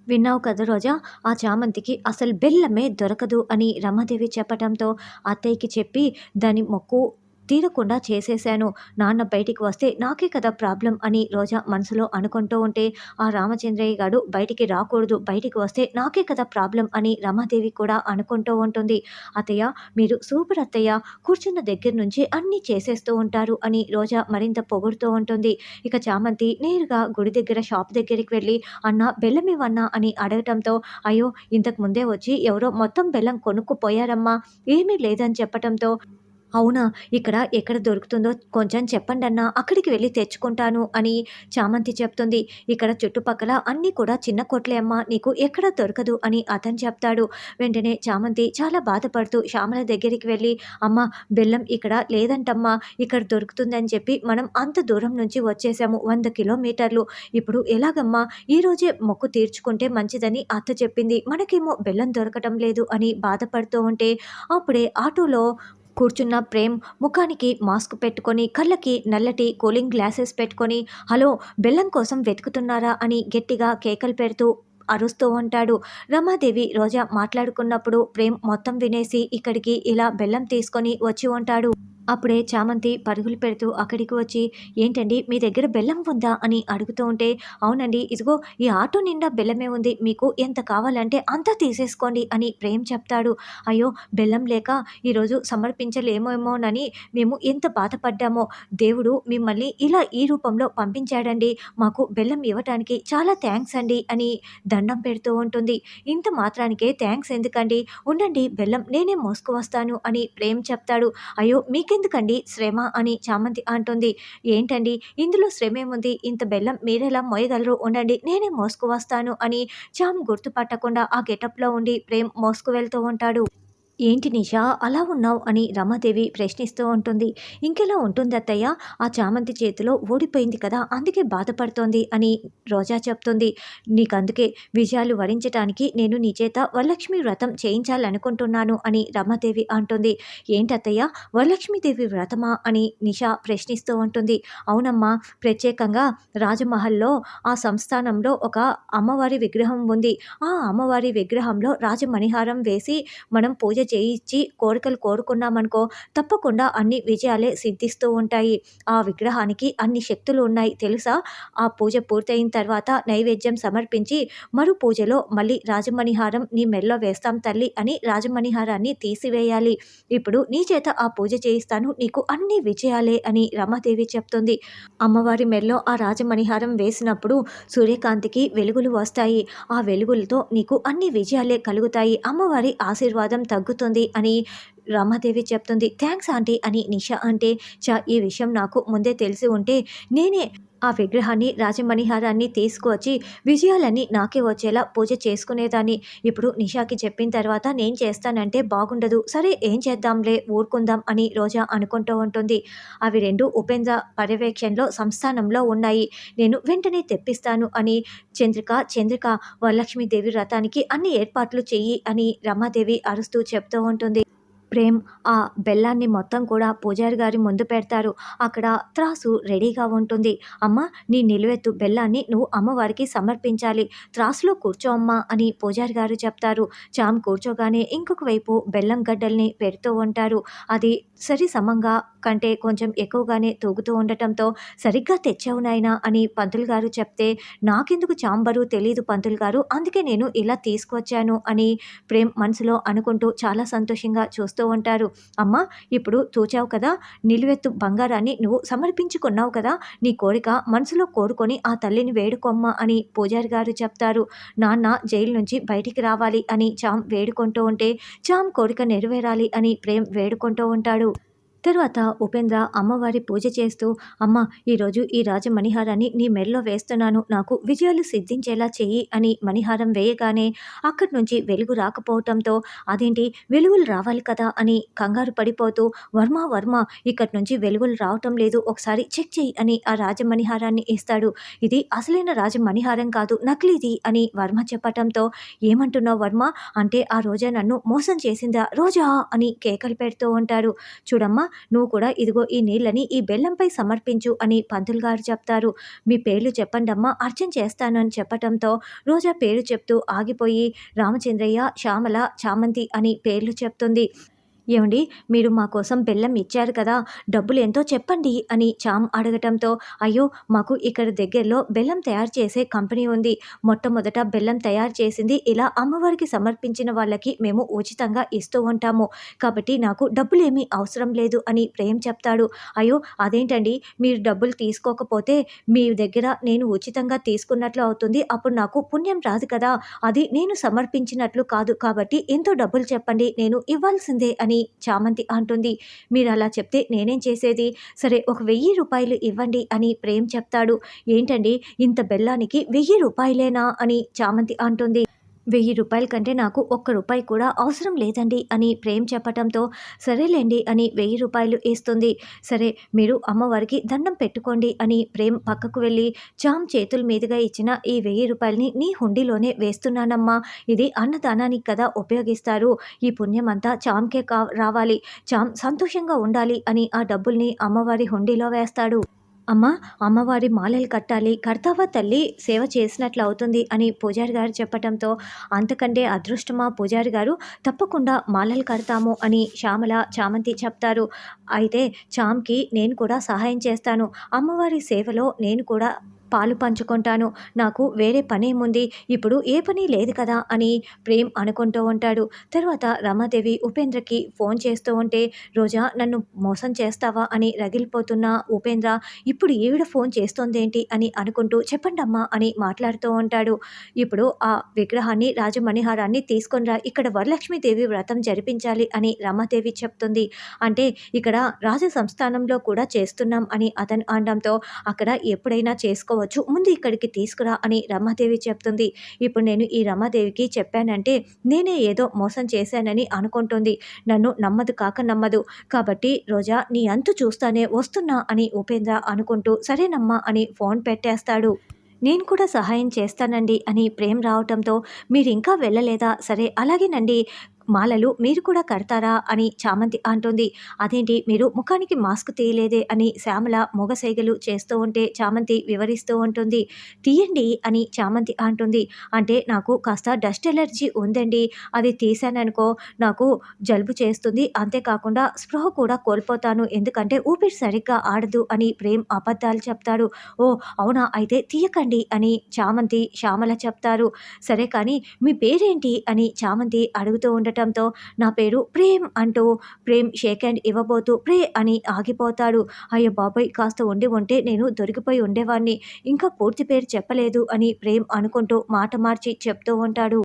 విన్నావు కదా రోజా! ఆ చామంతికి అసలు బెల్లమే దొరకదు అని రమాదేవి చెప్పటంతో అత్తయ్యకి చెప్పి దాని మొక్కు తీరకుండా చేసేశాను. నాన్న బయటికి వస్తే నాకే కదా ప్రాబ్లమ్ అని రోజా మనసులో అనుకుంటూ ఉంటే, ఆ రామచంద్రయ్య గాడు బయటికి రాకూడదు. బయటికి వస్తే నాకే కదా ప్రాబ్లమ్ అని రమాదేవి కూడా అనుకుంటూ ఉంటుంది. అత్తయ్య మీరు సూపర్ అత్తయ్య. కూర్చున్న దగ్గర నుంచి అన్నీ చేసేస్తూ ఉంటారు అని రోజా మరింత పొగుడుతూ ఉంటుంది. ఇక చామంతి నేరుగా గుడి దగ్గర షాప్ దగ్గరికి వెళ్ళి అన్నా బెల్లమివ్వన్నా అని అడగటంతో, అయ్యో! ఇంతకు ముందే వచ్చి ఎవరో మొత్తం బెల్లం కొనుక్కుపోయారమ్మా. ఏమీ లేదని చెప్పటంతో, అవునా! ఇక్కడ ఎక్కడ దొరుకుతుందో కొంచెం చెప్పండన్నా అక్కడికి వెళ్లి తెచ్చుకుంటాను అని చామంతి చెప్తుంది. ఇక్కడ చుట్టుపక్కల అన్నీ కూడా చిన్న కొట్లే అమ్మా. నీకు ఎక్కడ దొరకదు అని అతను చెప్తాడు. వెంటనే చామంతి చాలా బాధపడుతూ శ్యామల దగ్గరికి వెళ్ళి, అమ్మ బెల్లం ఇక్కడ లేదంటమ్మా. ఇక్కడ దొరుకుతుందని చెప్పి మనం అంత దూరం నుంచి వచ్చేసాము 100 కిలోమీటర్లు. ఇప్పుడు ఎలాగమ్మా? ఈరోజే మొక్కు తీర్చుకుంటే మంచిదని అత్త చెప్పింది. మనకేమో బెల్లం దొరకటం లేదు అని బాధపడుతూ ఉంటే, అప్పుడే ఆటోలో కూర్చున్న ప్రేమ్ ముఖానికి మాస్క్ పెట్టుకొని, కళ్ళకి నల్లటి కూలింగ్ గ్లాసెస్ పెట్టుకొని, హలో! బెల్లం కోసం వెతుకుతున్నారా అని గట్టిగా కేకలు పెడుతూ అరుస్తూ ఉంటాడు. రమాదేవి, రోజా మాట్లాడుకున్నప్పుడు ప్రేమ్ మొత్తం వినేసి ఇక్కడికి ఇలా బెల్లం తీసుకొని వచ్చి ఉంటాడు. అప్పుడే చామంతి పరుగులు పెడుతూ అక్కడికి వచ్చి, ఏంటండి మీ దగ్గర బెల్లం ఉందా అని అడుగుతూ ఉంటే, అవునండి ఇదిగో ఈ ఆటో నిండా బెల్లమే ఉంది. మీకు ఎంత కావాలంటే అంత తీసేసుకోండి అని ప్రేమ్ చెప్తాడు. అయ్యో! బెల్లం లేక ఈరోజు సమర్పించలేమేమోనని మేము ఎంత బాధపడ్డామో. దేవుడు మిమ్మల్ని ఇలా ఈ రూపంలో పంపించాడండి. మాకు బెల్లం ఇవ్వటానికి చాలా థ్యాంక్స్ అండి అని దండం పెడుతూ ఉంటుంది. ఇంత మాత్రానికే థ్యాంక్స్ ఎందుకండి? ఉండండి బెల్లం నేనే మోసుకువస్తాను అని ప్రేమ్ చెప్తాడు. అయ్యో! మీకెందుకండి శ్రమ అని చామంతి అంటుంది. ఏంటండి ఇందులో శ్రమేముంది? ఇంత బెల్లం మీరెలా మోయగలరు? ఉండండి నేనే మోసుకువస్తాను అని చామ్ గుర్తుపట్టకుండా ఆ గెటప్‌లో ఉండి ప్రేమ్ మోసుకువెళ్తూ ఉంటాడు. ఏంటి నిషా అలా ఉన్నావు అని రమాదేవి ప్రశ్నిస్తూ ఉంటుంది. ఇంకెలా ఉంటుందత్తయ్య, ఆ చామంతి చేతిలో ఓడిపోయింది కదా అందుకే బాధపడుతోంది అని రోజా చెప్తుంది. నీకందుకే విజయాలు వరించటానికి నేను నీ చేత వరలక్ష్మి వ్రతం చేయించాలనుకుంటున్నాను అని రమాదేవి అంటుంది. ఏంటత్తయ్య వరలక్ష్మీదేవి వ్రతమా అని నిషా ప్రశ్నిస్తూ ఉంటుంది. అవునమ్మా, ప్రత్యేకంగా రాజమహల్లో ఆ సంస్థానంలో ఒక అమ్మవారి విగ్రహం ఉంది. ఆ అమ్మవారి విగ్రహంలో రాజమణిహారం వేసి మనం పూజ చేయించి కోరికలు కోరుకున్నామనుకో తప్పకుండా అన్ని విజయాలే సిద్ధిస్తూ ఉంటాయి. ఆ విగ్రహానికి అన్ని శక్తులు ఉన్నాయి తెలుసా? ఆ పూజ పూర్తయిన తర్వాత నైవేద్యం సమర్పించి మరు పూజలో మళ్ళీ రాజమణిహారం నీ మెడలో వేస్తాం తల్లి అని రాజమణిహారాన్ని తీసివేయాలి. ఇప్పుడు నీ చేత ఆ పూజ చేయిస్తాను, నీకు అన్ని విజయాలే అని రమాదేవి చెప్తుంది. అమ్మవారి మెడలో ఆ రాజమణిహారం వేసినప్పుడు సూర్యకాంతికి వెలుగులు వస్తాయి. ఆ వెలుగులతో నీకు అన్ని విజయాలే కలుగుతాయి. అమ్మవారి ఆశీర్వాదం తగ్గుతుంది అని రమాదేవి చెప్తుంది. థ్యాంక్స్ ఆంటీ అని నిషా అంటే, ఈ విషయం నాకు ముందే తెలిసి ఉంటే నేనే ఆ విగ్రహాన్ని రాజమణిహారాన్ని తీసుకువచ్చి విజయాలన్నీ నాకే వచ్చేలా పూజ చేసుకునేదాన్ని. ఇప్పుడు నిషాకి చెప్పిన తర్వాత నేను చేస్తానంటే బాగుండదు. సరే ఏం చేద్దాంలే ఊరుకుందాం అని రోజా అనుకుంటూ ఉంటుంది. అవి రెండు ఉపేంద్ర పర్యవేక్షణలో సంస్థానంలో ఉన్నాయి. నేను వెంటనే తెప్పిస్తాను అని చంద్రిక వరలక్ష్మీదేవి వ్రతానికి అన్ని ఏర్పాట్లు చెయ్యి అని రమాదేవి అరుస్తూ చెప్తూ ఉంటుంది. ప్రేమ్ ఆ బెల్లాన్ని మొత్తం కూడా పూజారి గారి ముందు పెడతారు. అక్కడ త్రాసు రెడీగా ఉంటుంది. అమ్మ నీ నిలువెత్తు బెల్లాన్ని నువ్వు అమ్మవారికి సమర్పించాలి. త్రాసులో కూర్చో అమ్మా అని పూజారి గారు చెప్తారు. చామ్ కూర్చోగానే ఇంకొక వైపు బెల్లం గడ్డల్ని పెడుతూ ఉంటారు. అది సరి సమంగా కంటే కొంచెం ఎక్కువగానే తూగుతూ ఉండటంతో, సరిగ్గా తెచ్చావు నాయనా అని పంతులు గారు చెప్తే, నాకెందుకు చామ్ బరువు తెలీదు పంతులు గారు, అందుకే నేను ఇలా తీసుకువచ్చాను అని ప్రేమ్ మనసులో అనుకుంటూ చాలా సంతోషంగా చూస్తూ ఉంటారు. అమ్మ ఇప్పుడు తూచావు కదా, నిలువెత్తు బంగారాన్ని నువ్వు సమర్పించుకున్నావు కదా, నీ కోరిక మనసులో కోరుకొని ఆ తల్లిని వేడుకోమ్మ అని పూజారి గారు చెప్తారు. నాన్న జైలు నుంచి బయటికి రావాలి అని చామ్ వేడుకుంటూ ఉంటే, చామ్ కోరిక నెరవేరాలి అని ప్రేమ్ వేడుకుంటూ ఉంటాడు. తరువాత ఉపేంద్ర అమ్మవారి పూజ చేస్తూ, అమ్మ ఈరోజు ఈ రాజ మణిహారాన్ని నీ మెడలో వేస్తున్నాను, నాకు విజయాలు సిద్ధించేలా చెయ్యి అని మణిహారం వేయగానే అక్కడి నుంచి వెలుగు రాకపోవటంతో, అదేంటి వెలుగులు రావాలి కదా అని కంగారు పడిపోతూ, వర్మ ఇక్కడి నుంచి వెలుగులు రావటం లేదు, ఒకసారి చెక్ చెయ్యి అని ఆ రాజమణిహారాన్ని ఇస్తాడు. ఇది అసలైన రాజమణిహారం కాదు, నకిలీది అని వర్మ చెప్పటంతో, ఏమంటున్నావు వర్మ, అంటే ఆ రోజా నన్ను మోసం చేసిందా రోజా అని కేకలు పెడుతూ ఉంటారు. చూడమ్మా నువ్వు కూడా ఇదిగో ఈ నీళ్ళని ఈ బెల్లంపై సమర్పించు అని పంతులు గారు చెప్తారు. మీ పేర్లు చెప్పండమ్మా అర్చన చేస్తాను అని చెప్పటంతో రోజా పేరు చెప్తూ ఆగిపోయి రామచంద్రయ్య, శ్యామల, చామంతి అని పేర్లు చెప్తుంది. ఏవండి, మీరు మా కోసం బెల్లం ఇచ్చారు కదా! డబ్బులు ఎంతో చెప్పండి అని చామ్ అడగటంతో, అయ్యో! మాకు ఇక్కడ దగ్గరలో బెల్లం తయారు చేసే కంపెనీ ఉంది. మొట్టమొదట బెల్లం తయారు చేసింది ఇలా అమ్మవారికి సమర్పించిన వాళ్ళకి మేము ఉచితంగా ఇస్తూ ఉంటాము. కాబట్టి నాకు డబ్బులేమీ అవసరం లేదు అని ప్రేమ్ చెప్తాడు. అయ్యో! అదేంటండి, మీరు డబ్బులు తీసుకోకపోతే మీ దగ్గర నేను ఉచితంగా తీసుకున్నట్లు అవుతుంది. అప్పుడు నాకు పుణ్యం రాదు కదా! అది నేను సమర్పించినట్లు కాదు. కాబట్టి ఎంతో డబ్బులు చెప్పండి, నేను ఇవ్వాల్సిందే అని చామంతి అంటుంది. మీరలా చెప్తే నేనేం చేసేది? సరే ఒక ₹1000 ఇవ్వండి అని ప్రేమ్ చెప్తాడు. ఏంటండి, ఇంత బెల్లానికి ₹1000 అని చామంతి అంటుంది. ₹1000 కంటే నాకు ఒక్క రూపాయి కూడా అవసరం లేదండి అని ప్రేమ్ చెప్పటంతో, సరేలేండి అని ₹1000 ఇస్తుంది. సరే మీరు అమ్మవారికి దండం పెట్టుకోండి అని ప్రేమ్ పక్కకు వెళ్ళి, చామ్ చేతుల మీదుగా ఇచ్చిన ఈ ₹1000ని నీ హుండీలోనే వేస్తున్నానమ్మా. ఇది అన్నదానానికి కదా ఉపయోగిస్తారు. ఈ పుణ్యమంతా చామ్‌కే రావాలి. చామ్ సంతోషంగా ఉండాలి అని ఆ డబ్బుల్ని అమ్మవారి హుండీలో వేస్తాడు. అమ్మా, అమ్మవారి మాలలు కట్టాలి, కడతావా తల్లి, సేవ చేసినట్లవుతుంది అని పూజారి గారు చెప్పటంతో, అంతకంటే అదృష్టమా పూజారి గారు, తప్పకుండా మాలలు కడతాము అని శ్యామల, చామంతి చెప్తారు. అయితే చామ్‌కి నేను కూడా సహాయం చేస్తాను. అమ్మవారి సేవలో నేను కూడా పాలు పంచుకుంటాను. నాకు వేరే పనేముంది, ఇప్పుడు ఏ పని లేదు కదా అని ప్రేమ్ అనుకుంటూ ఉంటాడు. తర్వాత రమాదేవి ఉపేంద్రకి ఫోన్ చేస్తూ ఉంటే, రోజా నన్ను మోసం చేస్తావా అని రగిలిపోతున్న ఉపేంద్ర, ఇప్పుడు ఈవిడ ఫోన్ చేస్తోందేంటి అని అనుకుంటూ చెప్పండమ్మా అని మాట్లాడుతూ ఉంటాడు. ఇప్పుడు ఆ విగ్రహాన్ని, రాజమణిహారాన్ని తీసుకొనిరా, ఇక్కడ వరలక్ష్మీదేవి వ్రతం జరిపించాలి అని రమాదేవి చెప్తుంది. అంటే ఇక్కడ రాజ సంస్థానంలో కూడా చేస్తున్నాం అని అతను అనడంతో, అక్కడ ఎప్పుడైనా చేసుకోవచ్చు, ముందు ఇక్కడికి తీసుకురా అని రమాదేవి చెప్తుంది. ఇప్పుడు నేను ఈ రమాదేవికి చెప్పానంటే నేనే ఏదో మోసం చేశానని అనుకుంటుంది. నన్ను నమ్మదు కాక నమ్మదు. కాబట్టి రోజా నీ అంతు చూస్తానే వస్తున్నా అని ఉపేంద్ర అనుకుంటూ సరేనమ్మా అని ఫోన్ పెట్టేస్తాడు. నేను కూడా సహాయం చేస్తానండి అని ప్రేమ్ రావటంతో, మీరింకా వెళ్ళలేదా? సరే అలాగేనండి, మాలలు మీరు కూడా కడతారా అని చామంతి అంటుంది. అదేంటి, మీరు ముఖానికి మాస్క్ తీయలేదే అని శ్యామల మొగసైగలు చేస్తూ ఉంటే చామంతి వివరిస్తూ ఉంటుంది. తీయండి అని చామంతి అంటుంది. అంటే నాకు కాస్త డస్ట్ ఎలర్జీ ఉందండి, అది తీశాననుకో నాకు జలుబు చేస్తుంది, అంతేకాకుండా స్పృహ కూడా కోల్పోతాను, ఎందుకంటే ఊపిరి సరిగ్గా ఆడదు అని ప్రేమ్ అబద్ధాలు చెప్తాడు. ఓ అవునా, అయితే తీయకండి అని చామంతి, శ్యామల చెప్తారు. సరే కానీ మీ పేరేంటి అని చామంతి అడుగుతూ ఉండటంతో, నా పేరు ప్రేమ్ అంటూ ప్రేమ్ షేక్ హ్యాండ్ ఇవ్వబోతూ ప్రే అని ఆగిపోతాడు. అయ్యో బాబోయ్, కాస్త ఉండి ఉంటే నేను దొరికిపోయి ఉండేవాణ్ణి, ఇంకా పూర్తి పేరు చెప్పలేదు అని ప్రేమ్ అనుకుంటూ మాట మార్చి చెప్తూ ఉంటాడు.